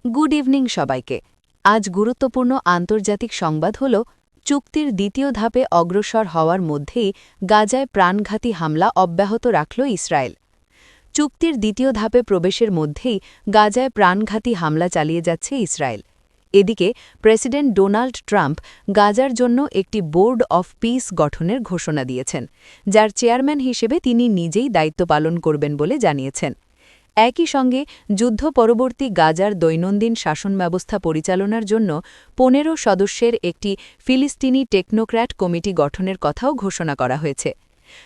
Good evening সবাইকে। আজ গুরুত্বপূর্ণ আন্তর্জাতিক সংবাদ হল চুক্তির দ্বিতীয় ধাপে অগ্রসর হওয়ার মধ্যেই গাজায় প্রাণঘাতী হামলা অব্যাহত রাখল ইসরায়েল। চুক্তির দ্বিতীয় ধাপে প্রবেশের মধ্যেই গাজায় প্রাণঘাতী হামলা চালিয়ে যাচ্ছে ইসরায়েল। এদিকে প্রেসিডেন্ট ডোনাল্ড ট্রাম্প গাজার জন্য একটি বোর্ড অফ পিস গঠনের ঘোষণা দিয়েছেন, যার চেয়ারম্যান হিসেবে তিনি নিজেই দায়িত্ব পালন করবেন বলে জানিয়েছেন। একই সঙ্গে যুদ্ধ পরবর্তী গাজার দৈনন্দিন শাসন ব্যবস্থা পরিচালনার জন্য ১৫ সদস্যের একটি ফিলিস্তিনি টেকনোক্র্যাট কমিটি গঠনের কথাও ঘোষণা করা হয়েছে।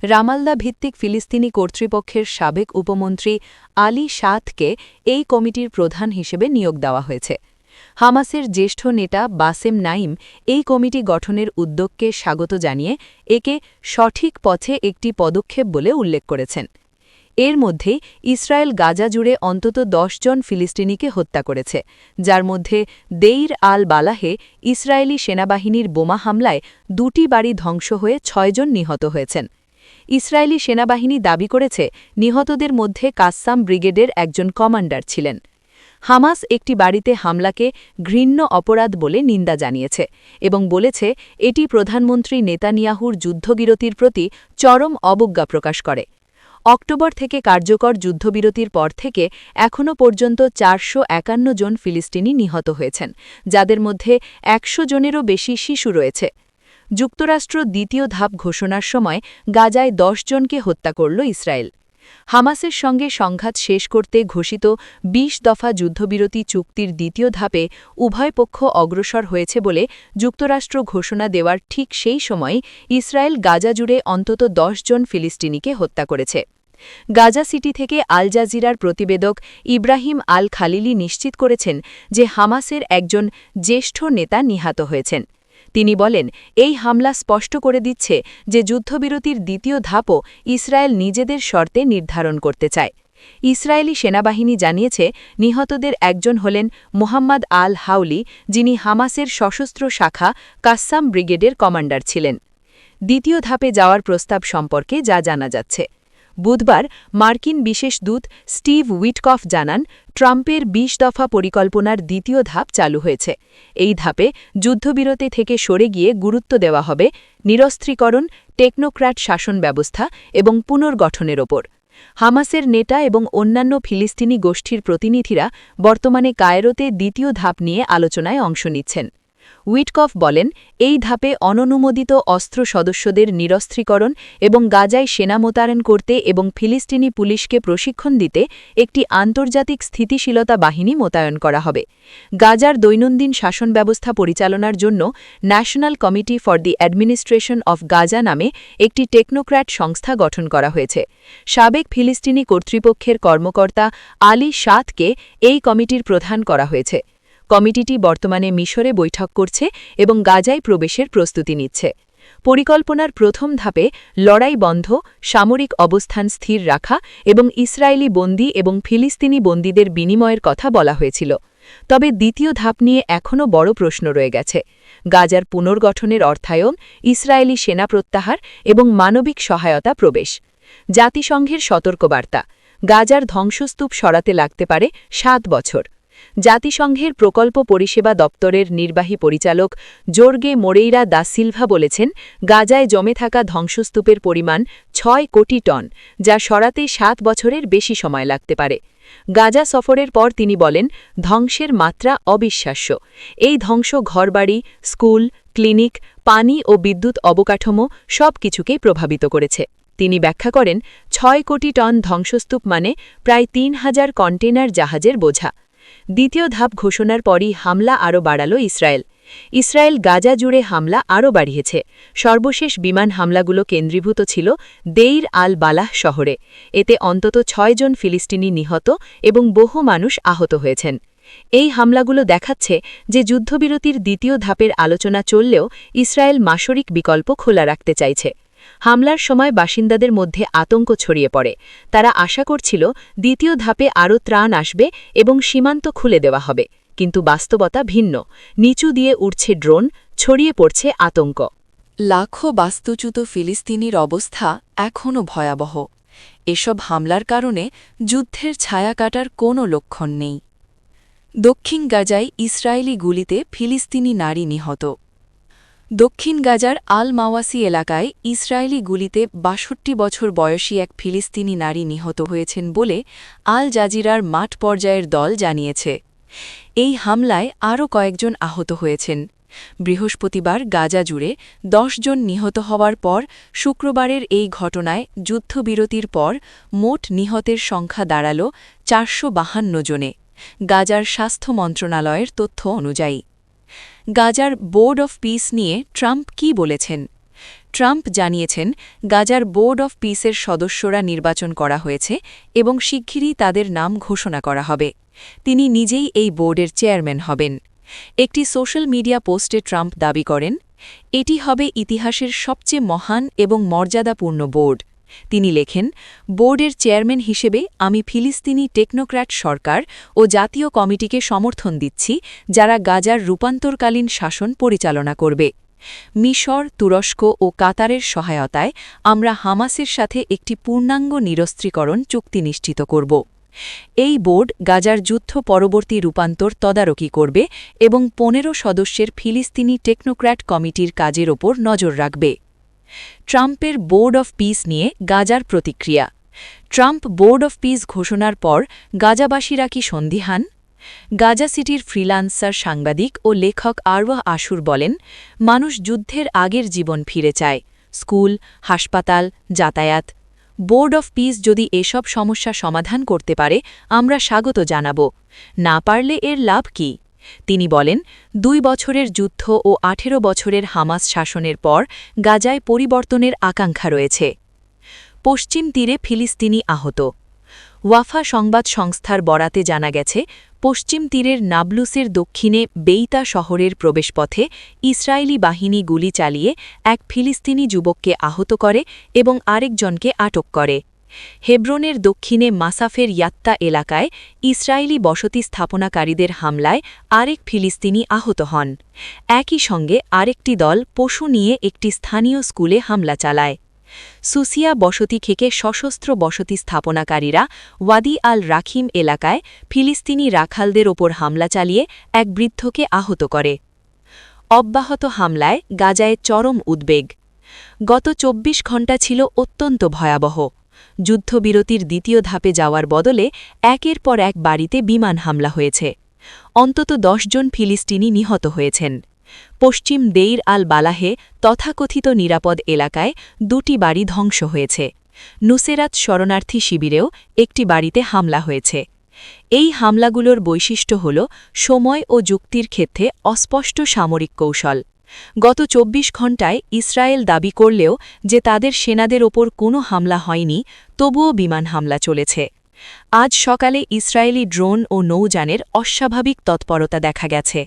রামাল্লা ভিত্তিক ফিলিস্তিনি কর্তৃপক্ষের সাবেক উপমন্ত্রী আলী সাদকে এই কমিটির প্রধান হিসেবে নিয়োগ দেওয়া হয়েছে। হামাসের জ্যেষ্ঠ নেতা বাসেম নাইম এই কমিটি গঠনের উদ্যোগকে স্বাগত জানিয়ে একে সঠিক পথে একটি পদক্ষেপ বলে উল্লেখ করেছেন। এর মধ্যে ইসরায়েল গাজা জুড়ে অন্তত ১০ জন ফিলিস্তিনিকে হত্যা করেছে, যার মধ্যে দেইর আল বালাহে ইসরায়েলি সেনাবাহিনীর বোমা হামলায় ২টি বাড়ি ধ্বংস হয়ে ৬ জন নিহত হয়েছেন। ইসরায়েলি সেনাবাহিনী দাবি করেছে নিহতদের মধ্যে কাসসাম ব্রিগেডের একজন কমান্ডার ছিলেন। হামাস একটি বাড়িতে হামলাকে ঘৃণ্য অপরাধ বলে নিন্দা জানিয়েছে এবং বলেছে এটি প্রধানমন্ত্রী নেতানিয়াহুর যুদ্ধবিরতির প্রতি চরম অবজ্ঞা প্রকাশ করে। অক্টোবর থেকে কার্যকর যুদ্ধবিরতির পর থেকে এখনও পর্যন্ত ৪৫১ জন ফিলিস্তিনি নিহত হয়েছেন, যাদের মধ্যে ১০০ জনেরও বেশি শিশু রয়েছে। যুক্তরাষ্ট্র দ্বিতীয় ধাপ ঘোষণার সময় গাজায় ১০ জনকে হত্যা করল ইসরায়েল। হামাসের সঙ্গে সংঘাত শেষ করতে ঘোষিত ২০ দফা যুদ্ধবিরতি চুক্তির দ্বিতীয় ধাপে উভয় পক্ষ অগ্রসর হয়েছে বলে যুক্তরাষ্ট্র ঘোষণা দেওয়ার ঠিক সেই সময় ইসরায়েল গাজা জুড়ে অন্তত ১০ জন ফিলিস্তিনিকে হত্যা করেছে। গাজা সিটি থেকে আল জাজিরার প্রতিবেদক ইব্রাহিম আল খালিলি নিশ্চিত করেছেন যে হামাসের একজন জ্যেষ্ঠ নেতা নিহত হয়েছেন। তিনি বলেন, এই হামলা স্পষ্ট করে দিচ্ছে যে যুদ্ধবিরতির দ্বিতীয় ধাপও ইসরায়েল নিজেদের শর্তে নির্ধারণ করতে চায়। ইসরায়েলি সেনাবাহিনী জানিয়েছে নিহতদের একজন হলেন মোহাম্মদ আল হাউলি, যিনি হামাসের সশস্ত্র শাখা কাসসাম ব্রিগেডের কমান্ডার ছিলেন। দ্বিতীয় ধাপে যাওয়ার প্রস্তাব সম্পর্কে যা জানা যাচ্ছে। বুধবার মার্কিন বিশেষ দূত স্টিভ উইটকফ জানান, ট্রাম্পের ২০ দফা পরিকল্পনার দ্বিতীয় ধাপ চালু হয়েছে। এই ধাপে যুদ্ধবিরতি থেকে সরে গিয়ে গুরুত্ব দেওয়া হবে নিরস্ত্রীকরণ, টেকনোক্র্যাট শাসন ব্যবস্থা এবং পুনর্গঠনের ওপর। হামাসের নেতা এবং অন্যান্য ফিলিস্তিনি গোষ্ঠীর প্রতিনিধিরা বর্তমানে কায়রোতে দ্বিতীয় ধাপ নিয়ে আলোচনায় অংশ নিচ্ছেন। উইটকফ বলেন, এই ধাপে অননুমোদিত অস্ত্র সদস্যদের নিরস্ত্রীকরণ এবং গাজায় সেনা মোতায়েন করতে এবং ফিলিস্তিনি পুলিশকে প্রশিক্ষণ দিতে একটি আন্তর্জাতিক স্থিতিশীলতা বাহিনী মোতায়েন করা হবে। গাজার দৈনন্দিন শাসন ব্যবস্থা পরিচালনার জন্য national committee for the administration of Gaza নামে একটি টেকনোক্র্যাট সংস্থা গঠন করা হয়েছে। সাবেক ফিলিস্তিনি কর্তৃপক্ষের কর্মকর্তা আলী সাদকে এই কমিটির প্রধান করা হয়েছে। কমিটিটি বর্তমানে মিশরে বৈঠক করছে এবং গাজায় প্রবেশের প্রস্তুতি নিচ্ছে। পরিকল্পনার প্রথম ধাপে লড়াই বন্ধ, সামরিক অবস্থান স্থির রাখা এবং ইসরায়েলি বন্দী এবং ফিলিস্তিনি বন্দীদের বিনিময়ের কথা বলা হয়েছিল। তবে দ্বিতীয় ধাপ নিয়ে এখনও বড় প্রশ্ন রয়ে গেছে। গাজার পুনর্গঠনের অর্থায়ন, ইসরায়েলি সেনা প্রত্যাহার এবং মানবিক সহায়তা প্রবেশ। জাতিসংঘের সতর্কবার্তা, গাজার ধ্বংসস্তূপ সরাতে লাগতে পারে ৭ বছর। জাতিসংঘের প্রকল্প পরিষেবা দপ্তরের নির্বাহী পরিচালক জোর্গে মোরেইরা দা সিলভা বলেছেন, গাজায় জমে থাকা ধ্বংসস্তূপের পরিমাণ ৬ কোটি টন, যা সরাতে ৭ বছরের বেশি সময় লাগতে পারে। গাজা সফরের পর তিনি বলেন, ধ্বংসের মাত্রা অবিশ্বাস্য। এই ধ্বংস ঘরবাড়ি, স্কুল, ক্লিনিক, পানি ও বিদ্যুৎ অবকাঠামো সব কিছুকেই প্রভাবিত করেছে। তিনি ব্যাখ্যা করেন, ৬ কোটি টন ধ্বংসস্তূপ মানে প্রায় ৩,০০০ কন্টেনার জাহাজের বোঝা। দ্বিতীয় ধাপ ঘোষণার পরই হামলা আরও বাড়াল ইসরায়েল। ইসরায়েল গাজা জুড়ে হামলা আরও বাড়িয়েছে। সর্বশেষ বিমান হামলাগুলো কেন্দ্রীভূত ছিল দেইর আল বালাহ শহরে। এতে অন্তত ৬ জন ফিলিস্তিনি নিহত এবং বহু মানুষ আহত হয়েছেন। এই হামলাগুলো দেখাচ্ছে যে যুদ্ধবিরতির দ্বিতীয় ধাপের আলোচনা চললেও ইসরায়েল মাসরিক বিকল্প খোলা রাখতে চাইছে। হামলার সময় বাসিন্দাদের মধ্যে আতঙ্ক ছড়িয়ে পড়ে। তারা আশা করছিল দ্বিতীয় ধাপে আরও ত্রাণ আসবে এবং সীমান্ত খুলে দেওয়া হবে, কিন্তু বাস্তবতা ভিন্ন। নিচু দিয়ে উড়ছে ড্রোন, ছড়িয়ে পড়ছে আতঙ্ক। লাখো বাস্তুচ্যুত ফিলিস্তিনির অবস্থা এখনও ভয়াবহ। এসব হামলার কারণে যুদ্ধের ছায়া কাটার কোনো লক্ষণ নেই। দক্ষিণ গাজায় ইসরায়েলি গুলিতে ফিলিস্তিনি নারী নিহত। দক্ষিণ গাজার আল মাওয়াসি এলাকায় ইসরায়েলি গুলিতে ৬২ বছর বয়সী এক ফিলিস্তিনি নারী নিহত হয়েছেন বলে আল জাজিরার মাঠ পর্যায়ের দল জানিয়েছে। এই হামলায় আরও কয়েকজন আহত হয়েছেন। বৃহস্পতিবার গাজা জুড়ে ১০ জন নিহত হওয়ার পর শুক্রবারের এই ঘটনায় যুদ্ধবিরতির পর মোট নিহতের সংখ্যা দাঁড়াল ৪৫২ জনে, গাজার স্বাস্থ্য মন্ত্রণালয়ের তথ্য অনুযায়ী। গাজার বোর্ড অফ পিস নিয়ে ট্রাম্প কী বলেছেন? ট্রাম্প জানিয়েছেন, গাজার বোর্ড অফ পিসের সদস্যরা নির্বাচন করা হয়েছে এবং শিগগিরই তাদের নাম ঘোষণা করা হবে। তিনি নিজেই এই বোর্ডের চেয়ারম্যান হবেন। একটি সোশ্যাল মিডিয়া পোস্টে ট্রাম্প দাবি করেন, এটি হবে ইতিহাসের সবচেয়ে মহান এবং মর্যাদাপূর্ণ বোর্ড। তিনি লেখেন, বোর্ডের চেয়ারম্যান হিসেবে আমি ফিলিস্তিনি টেকনোক্র্যাট সরকার ও জাতীয় কমিটিকে সমর্থন দিচ্ছি, যারা গাজার রূপান্তরকালীন শাসন পরিচালনা করবে। মিশর, তুরস্ক ও কাতারের সহায়তায় আমরা হামাসের সাথে একটি পূর্ণাঙ্গ নিরস্ত্রীকরণ চুক্তি নিশ্চিত করব। এই বোর্ড গাজার যুদ্ধ পরবর্তী রূপান্তর তদারকি করবে এবং ১৫ সদস্যের ফিলিস্তিনি টেকনোক্র্যাট কমিটির কাজের ওপর নজর রাখবে। ট্রাম্পের বোর্ড অফ পিস নিয়ে গাজার প্রতিক্রিয়া। ট্রাম্প বোর্ড অফ পিস ঘোষণার পর গাজাবাসীরা কি সন্দিহান? গাজা সিটির ফ্রিল্যান্সার সাংবাদিক ও লেখক আরওয়াহ আশুর বলেন, মানুষ যুদ্ধের আগের জীবন ফিরে চায়, স্কুল, হাসপাতাল, যাতায়াত। বোর্ড অফ পিস যদি এসব সমস্যা সমাধান করতে পারে, আমরা স্বাগত জানাব। না পারলে এর লাভ কি? তিনি বলেন, ২ বছরের যুদ্ধ ও ১৮ বছরের হামাস শাসনের পর গাজায় পরিবর্তনের আকাঙ্ক্ষা রয়েছে। পশ্চিম তীরে ফিলিস্তিনি আহত। ওয়াফা সংবাদ সংস্থার বরাতে জানা গেছে, পশ্চিম তীরের নাবলুসের দক্ষিণে বেইতা শহরের প্রবেশপথে ইসরায়েলি বাহিনী গুলি চালিয়ে এক ফিলিস্তিনি যুবককে আহত করে এবং আরেকজনকে আটক করে। হেব্রনের দক্ষিণে মাসাফের ইয়াত্তা এলাকায় ইসরায়েলি বসতি স্থাপনাকারীদের হামলায় আরেক ফিলিস্তিনি আহত হন। একই সঙ্গে আরেকটি দল পশু নিয়ে একটি স্থানীয় স্কুলে হামলা চালায়। সুসিয়া বসতি থেকে সশস্ত্র বসতি স্থাপনাকারীরা ওয়াদি আল রাখিম এলাকায় ফিলিস্তিনি রাখালদের ওপর হামলা চালিয়ে এক বৃদ্ধকে আহত করে। অব্যাহত হামলায় গাজায় চরম উদ্বেগ। গত ২৪ ঘণ্টা ছিল অত্যন্ত ভয়াবহ। যুদ্ধবিরতির দ্বিতীয় ধাপে যাওয়ার বদলে একের পর এক বাড়িতে বিমান হামলা হয়েছে। অন্তত ১০ জন ফিলিস্তিনি নিহত হয়েছেন। পশ্চিম দেইর আল বালাহে তথাকথিত নিরাপদ এলাকায় ২টি বাড়ি ধ্বংস হয়েছে। নুসেরাত শরণার্থী শিবিরেও একটি বাড়িতে হামলা হয়েছে। এই হামলাগুলোর বৈশিষ্ট্য হল সময় ও যুক্তির ক্ষেত্রে অস্পষ্ট সামরিক কৌশল। গত ২৪ ঘণ্টায় ইসরায়েল দাবি করলেও যে তাদের সেনাদের ওপর কোনো হামলা হয়নি, তবুও বিমান হামলা চলেছে। আজ সকালে ইসরায়েলি ড্রোন ও নৌযানের অস্বাভাবিক তৎপরতা দেখা গেছে।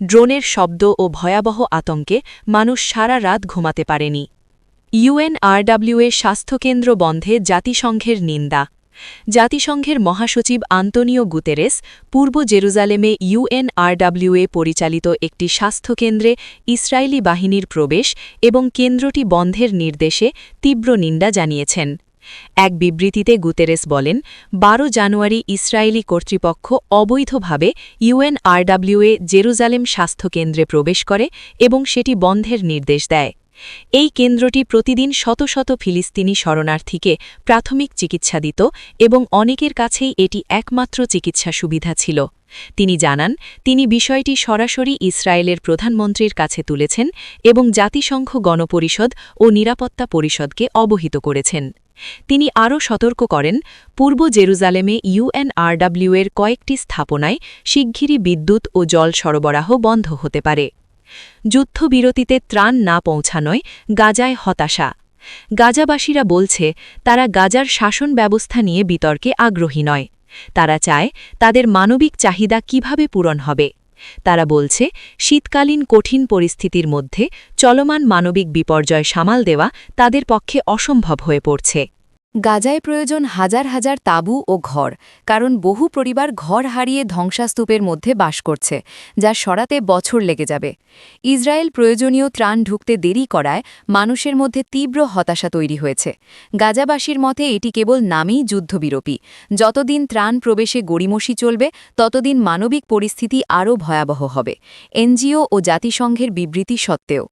ড্রোনের শব্দ ও ভয়াবহ আতঙ্কে মানুষ সারা রাত ঘুমাতে পারেনি। ইউএনআরডব্লিউএ স্বাস্থ্যকেন্দ্র বন্ধে জাতিসংঘের নিন্দা। জাতিসংঘের মহাসচিব আন্তোনিও গুতেরেস পূর্ব জেরুজালেমে ইউএনআরডব্লিউএ পরিচালিত একটি স্বাস্থ্যকেন্দ্রে ইসরায়েলি বাহিনীর প্রবেশ এবং কেন্দ্রটি বন্ধের নির্দেশে তীব্র নিন্দা জানিয়েছেন। এক বিবৃতিতে গুতেরেস বলেন, ১২ জানুয়ারি ইসরায়েলি কর্তৃপক্ষ অবৈধভাবে ইউএনআরডব্লিউএ জেরুজালেম স্বাস্থ্যকেন্দ্রে প্রবেশ করে এবং সেটি বন্ধের নির্দেশ দেয়। এই কেন্দ্রটি প্রতিদিন শত শত ফিলিস্তিনি শরণার্থীকে প্রাথমিক চিকিৎসা দিত এবং অনেকের কাছেই এটি একমাত্র চিকিৎসা সুবিধা ছিল। তিনি জানান, তিনি বিষয়টি সরাসরি ইসরায়েলের প্রধানমন্ত্রীর কাছে তুলেছেন এবং জাতিসংঘ গণপরিষদ ও নিরাপত্তা পরিষদকে অবহিত করেছেন। তিনি আরও সতর্ক করেন, পূর্ব জেরুজালেমে ইউএনআরডব্লিউএর কয়েকটি স্থাপনায় শিগগিরই বিদ্যুৎ ও জল সরবরাহ বন্ধ হতে পারে। যুদ্ধবিরতিতে ত্রাণ না পৌঁছানোয় গাজায় হতাশা। গাজাবাসীরা বলছে, তারা গাজার শাসন ব্যবস্থা নিয়ে বিতর্কে আগ্রহী নয়। তারা চায় তাদের মানবিক চাহিদা কিভাবে পূরণ হবে। তারা বলছে, শীতকালীন কঠিন পরিস্থিতির মধ্যে চলমান মানবিক বিপর্যয় সামাল দেওয়া তাদের পক্ষে অসম্ভব হয়ে পড়ছে। গাজায় প্রয়োজন হাজার হাজার তাঁবু ও ঘর, কারণ বহু পরিবার ঘর হারিয়ে ধ্বংসাস্তূপের মধ্যে বাস করছে, যা সরাতে বছর লেগে যাবে। ইসরায়েল প্রয়োজনীয় ত্রাণ ঢুকতে দেরি করায় মানুষের মধ্যে তীব্র হতাশা তৈরি হয়েছে। গাজাবাসীর মতে এটি কেবল নামেই যুদ্ধবিরতি। যতদিন ত্রাণ প্রবেশে গড়িমসি চলবে, ততদিন মানবিক পরিস্থিতি আরও ভয়াবহ হবে, এনজিও ও জাতিসংঘের বিবৃতি সত্ত্বেও।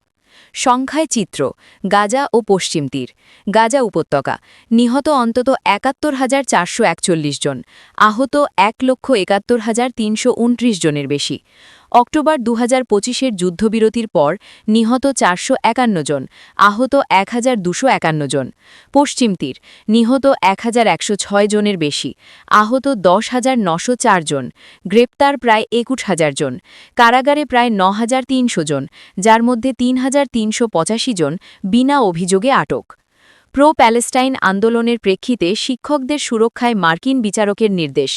সংখ্যায় চিত্র: গাজা ও পশ্চিম তীর। গাজা উপত্যকা, নিহত অন্তত ৭১,৪৪১ জন, আহত ১,৭১,৩২৯ জনের বেশি। অক্টোবর ২০২৫-এর যুদ্ধবিরতির পর নিহত ৪৫১ জন, আহত ১,২৫১ জন। পশ্চিম তীর, নিহত ১,১০৬ জনের বেশি, আহত ১০,৯০৪ জন, গ্রেপ্তার প্রায় ২১,০০০ জন, কারাগারে প্রায় ৯,৩০০ জন, যার মধ্যে ৩,৩৮৫ জন বিনা অভিযোগে আটক। প্রো প্যালেস্টাইন আন্দোলনের প্রেক্ষিতে শিক্ষকদের সুরক্ষায় মার্কিন বিচারকের নির্দেশ।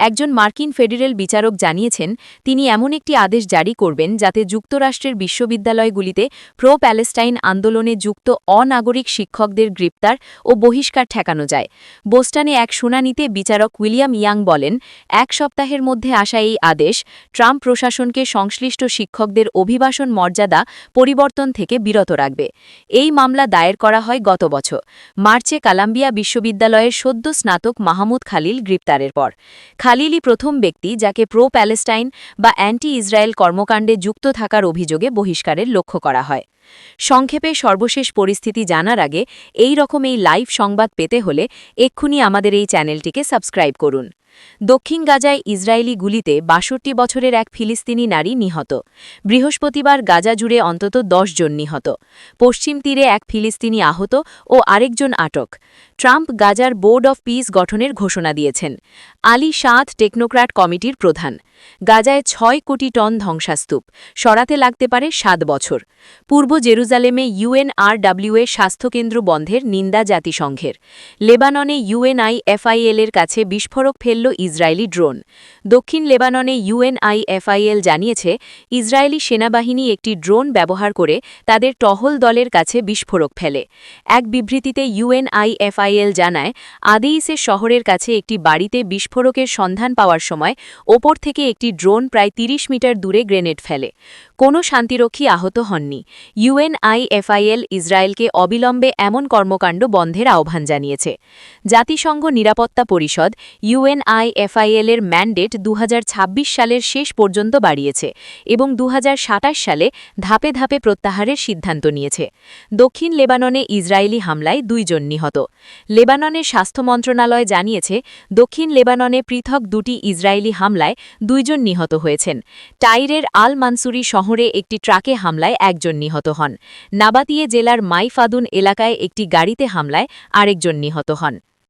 একজন মার্কিন ফেডারেল বিচারক জানিয়েছেন তিনি এমন একটি আদেশ জারি করবেন যাতে যুক্তরাষ্ট্রের বিশ্ববিদ্যালয়গুলিতে প্রো প্যালেস্টাইন আন্দোলনে যুক্ত অনাগরিক শিক্ষকদের গ্রেপ্তার ও বহিষ্কার ঠেকানো যায়। বোস্টনে এক শুনানিতে বিচারক উইলিয়াম ইয়াং বলেন, এক সপ্তাহের মধ্যে আসা এই আদেশ ট্রাম্প প্রশাসনকে সংশ্লিষ্ট শিক্ষকদের অভিবাসন মর্যাদা পরিবর্তন থেকে বিরত রাখবে। এই মামলা দায়ের করা হয় গত বছর মার্চে কলাম্বিয়া বিশ্ববিদ্যালয়ের সদ্য স্নাতক মাহমুদ খালিল গ্রেপ্তারের পর। খালিলই প্রথম ব্যক্তি যাকে প্রো প্যালেস্টাইন বা অ্যান্টি ইসরায়েল কর্মকাণ্ডে যুক্ত থাকার অভিযোগে বহিষ্কারের লক্ষ্য করা হয়। সংক্ষেপে সর্বশেষ পরিস্থিতি জানার আগে এই রকম লাইভ সংবাদ পেতে হলে এক্ষুনি আমাদের এই চ্যানেলটিকে সাবস্ক্রাইব করুন। দক্ষিণ গাজায় ইসরায়েলি গুলিতে ৬২ বছরের এক ফিলিস্তিনি নারী নিহত। বৃহস্পতিবার গাজা জুড়ে অন্তত ১০ জন নিহত। পশ্চিম তীরে এক ফিলিস্তিনি আহত ও আরেকজন আটক। ট্রাম্প গাজার বোর্ড অফ পিস গঠনের ঘোষণা দিয়েছেন। আলী সাদ টেকনোক্র্যাট কমিটির প্রধান। গাজায় ৬ কোটি টন ধ্বংসাস্তূপ, সরাতে লাগতে পারে ৭ বছর। পূর্ব জেরুজালেমে ইউএনআরডব্লিউএ স্বাস্থ্যকেন্দ্র বন্ধের নিন্দা জাতিসংঘের। লেবাননে ইউএনআইএফআইএল এর কাছে বিস্ফোরক ফেলল ইসরায়েলি ড্রোন। দক্ষিণ লেবাননে ইউএনআইএফআইএল জানিয়েছে ইসরায়েলি সেনাবাহিনী একটি ড্রোন ব্যবহার করে তাদের টহল দলের কাছে বিস্ফোরক ফেলে। এক বিবৃতিতে ইউএনআইএফআইএল জানায়, আদেইসের শহরের কাছে একটি বাড়িতে বিস্ফোরকের সন্ধান পাওয়ার সময় ওপর থেকে একটি ড্রোন প্রায় ৩০ মিটার দূরে গ্রেনেড ফেলে। কোনো শান্তিরক্ষী আহত হননি। ইউএনআইএফআইএল ইসরায়েলকে অবিলম্বে এমন কর্মকাণ্ড বন্ধের আহ্বান জানিয়েছে। জাতিসংঘ নিরাপত্তা পরিষদ ইউএনআইএফআইএল এর ম্যান্ডেট ২০২৬ সালের শেষ পর্যন্ত বাড়িয়েছে এবং ২০২৭ সালে ধাপে ধাপে প্রত্যাহারের সিদ্ধান্ত নিয়েছে। দক্ষিণ লেবাননে ইসরায়েলি হামলায় ২ জন নিহত। লেবাননের স্বাস্থ্য মন্ত্রণালয় জানিয়েছে দক্ষিণ লেবাননে পৃথক ২টি ইসরায়েলি হামলায় ২ জন নিহত হয়েছেন। টাইরের আল মানসুরি শহরে একটি ট্রাকে হামলায় ১ জন নিহত হন। নাবাতিয়ে জেলার মাইফাদুন এলাকায় একটি গাড়িতে হামলায় আরেকজন নিহত হন।